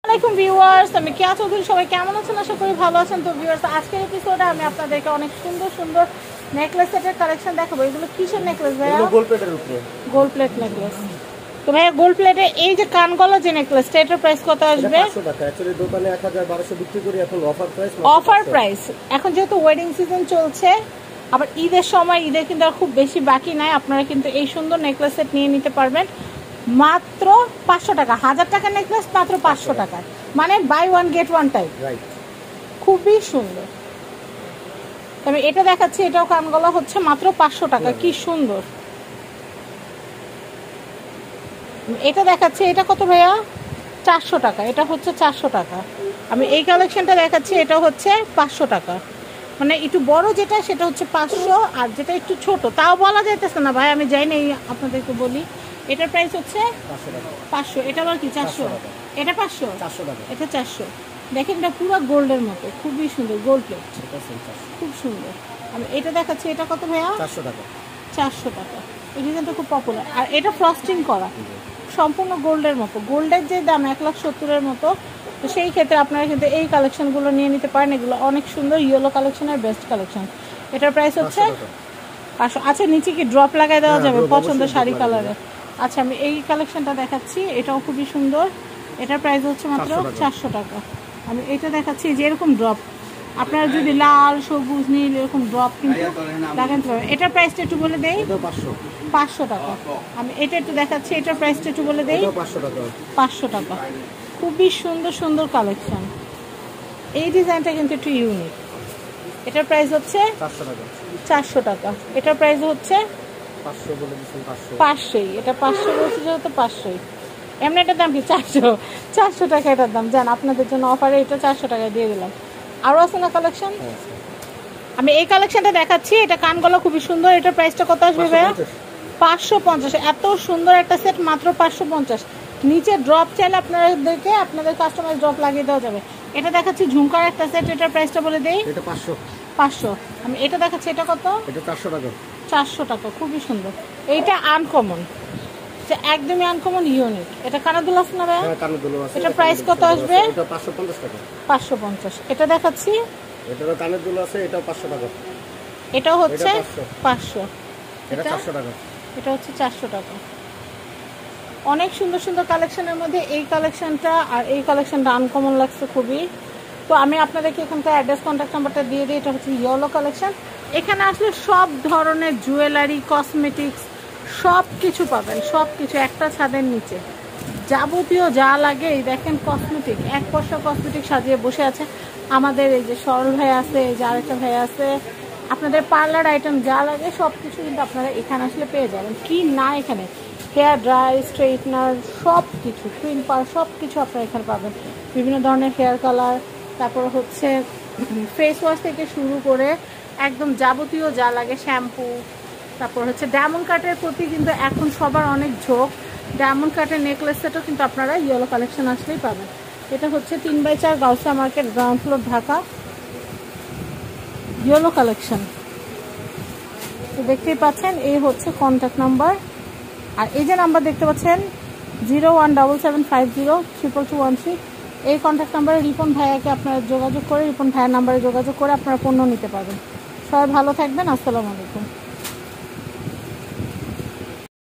আসসালামু আলাইকুম ভিউয়ার্স, আমি কেয়া চৌধুরী। সবাই কেমন আছেন? আশা করি ভালো আছেন। তো ভিউয়ার্স, আজকের এপিসোডে আমি আপনাদেরকে অনেক সুন্দর সুন্দর নেকলেস সেটের কালেকশন দেখাবো। এগুলো কিসের নেকলেস ভাইয়া? গোল্ড প্লেটের উপরে গোল্ড প্লেট নেকলেস। তো ভাইয়া, গোল্ড প্লেটে এই যে কানগলা যে নেকলেসটা, এটার প্রাইস কত আসবে? 500 টাকা। অ্যাকচুয়ালি দোকানে 1200 বিক্রি করি, এখন অফার প্রাইস। Offer price. এখন যেহেতু ওয়েডিং সিজন চলছে, আবার ঈদের সময়, ঈদের কিন্তু আর খুব বেশি বাকি নাই, আপনারা কিন্তু এই সুন্দর নেকলেস সেট নিয়ে নিতে পারবেন মাত্র 500 টাকা। 1000 টাকার নেকলেস মাত্র 500 টাকা, মানে buy one get one type. খুবই সুন্দর। তবে এটা দেখাচ্ছি, এটাও কানগলা হচ্ছে মাত্র 500 টাকা। কি সুন্দর। এটা দেখাচ্ছি, এটা কত ভাইয়া? 400 টাকা। এটা হচ্ছে 400 টাকা। আমি এই কালেকশনটা দেখাচ্ছি, এটা হচ্ছে 500 টাকা। মানে একটু বড় যেটা, সেটা হচ্ছে 500, আর যেটা একটু ছোট তাও বলা যাইতেছে না ভাই, আমি যাই না, আপনাদেরকে বলি। এটার প্রাইস হচ্ছে 500। এটা আবার কি 400? এটা 500, এটা 400। দেখেন, এটা পুরো গোল্ডের মতো, খুবই সুন্দর। গোল্ড প্লেট, খুব সুন্দর। আমি এটা দেখাচ্ছি, এটা কত ভাইয়া? 400 টাকা। 400 টাকা। এই ডিজাইনটা খুব পপুলার। আর এটা ফ্রস্টিং করা, সম্পূর্ণ গোল্ডের মতো। গোল্ডের যে দাম 1,70,000-এর মতো, তো সেই ক্ষেত্রে আপনারা কিন্তু এই কালেকশনগুলো নিয়ে নিতে পারেন। এগুলো অনেক সুন্দর, ইয়েলো কালেকশনের বেস্ট কালেকশন। এটার প্রাইস হচ্ছে 500। আচ্ছা, নিচে কি ড্রপ লাগাই দেওয়া যাবে পছন্দ শাড়ি কালারে? আচ্ছা, আমি এই কালেকশনটা দেখাচ্ছি, এটাও খুবই সুন্দর। এটার প্রাইস হচ্ছে মাত্র 400 টাকা। আমি এটা দেখাচ্ছি, যে এরকম ড্রপ আপনারা যদি লাল, সবুজ, নীল এরকম ড্রপ কিন্তু লাগাতে পারবেন। এটার প্রাইসটা একটু বলে দেই। 500 টাকা। আমি এটা একটু দেখাচ্ছি, এটার প্রাইসটা একটু বলে দেই। 500 টাকা। খুবই সুন্দর সুন্দর কালেকশন। এই ডিজাইনটা কিন্তু একটু ইউনিক। এটার প্রাইস হচ্ছে 400 টাকা। এটার প্রাইস হচ্ছে 500। এটা 500 বলছে, যেহেতু 500। এমনি এটার দাম কি 400 টাকা এটার দাম। জান, আপনাদের জন্য অফারে এটা 400 টাকায় দিয়ে দিলাম। আরও আছে না কালেকশন? আমি এই কালেকশনটা দেখাচ্ছি, এটা কানগলা খুবই সুন্দর। এটার প্রাইসটা কত আসবে ভাইয়া? 550। এত সুন্দর একটা সেট মাত্র 550। নিচে ড্রপ চাইলে আপনাদেরকে আপনাদের কাস্টমাইজ ড্রপ লাগিয়ে দেওয়া যাবে। এটা দেখাচ্ছি ঝুমকার একটা সেট, এটার প্রাইসটা বলে দেই। এটা 500। আমি এটা দেখাচ্ছি, এটা কত? এটা 400 টাকা। 400 টাকা। খুবই সুন্দর। এইটা আনকমন, একদমই আনকমন, ইউনিক। এটা কানাদুল আছে না ভাই? হ্যাঁ, কানাদুল আছে। এটা প্রাইস কত আসবে? এটা 550 টাকা। 550। এটা দেখাচ্ছি, এটারও কানাদুল আছে, এটাও 500 টাকা। এটাও হচ্ছে 500। এটা 400 টাকা। এটা হচ্ছে 400 টাকা। অনেক সুন্দর সুন্দর কালেকশনের মধ্যে এই কালেকশনটা আর এই কালেকশনটা আনকমন লাগছে খুবই। তো আমি আপনাদেরকে এখানকার অ্যাড্রেস, কন্ট্যাক্ট নাম্বারটা দিয়ে দিই। এটা হচ্ছে ইয়েলো কালেকশন। এখানে আসলে সব ধরনের জুয়েলারি, কসমেটিক্স সব কিছু পাবেন। সব কিছু একটা ছাদের নিচে, যাবতীয় যা লাগে। এই দেখেন কসমেটিক, এক পয়সা কসমেটিক সাজিয়ে বসে আছে আমাদের। এই যে সরল ভাই আছে, এই যে আরেকটা ভাই আছে। আপনাদের পার্লার আইটেম যা লাগে সব কিছু কিন্তু আপনারা এখানে আসলে পেয়ে যাবেন। কি না, এখানে হেয়ার ড্রাই, স্ট্রেটনার, সব কিছু, ক্রিম পার, সব কিছু আপনারা এখানে পাবেন। বিভিন্ন ধরনের হেয়ার কালার, তারপর হচ্ছে ফেস ওয়াশ থেকে শুরু করে একদম যাবতীয় যা লাগে, শ্যাম্পু। তারপর হচ্ছে ডায়মন্ড কাটের প্রতি কিন্তু এখন সবার অনেক ঝোঁক। ডায়মন্ড কাটের নেকলেস সেটও কিন্তু আপনারা ইয়েলো কালেকশন আসলেই পাবেন। এটা হচ্ছে 3/4 Gausia market, ground floor, Dhaka. Yellow collection তো দেখতেই পাচ্ছেন। এই হচ্ছে কন্ট্যাক্ট নাম্বার। আর এই যে নাম্বার দেখতে পাচ্ছেন 01775022213, এই কন্ট্যাক্ট নাম্বারে রিপন ভাইয়াকে আপনারা যোগাযোগ করে, রিপন ভাইয়ের নাম্বারে যোগাযোগ করে আপনারা পণ্য নিতে পারবেন। সবাই ভালো থাকবেন। আসসালামু আলাইকুম।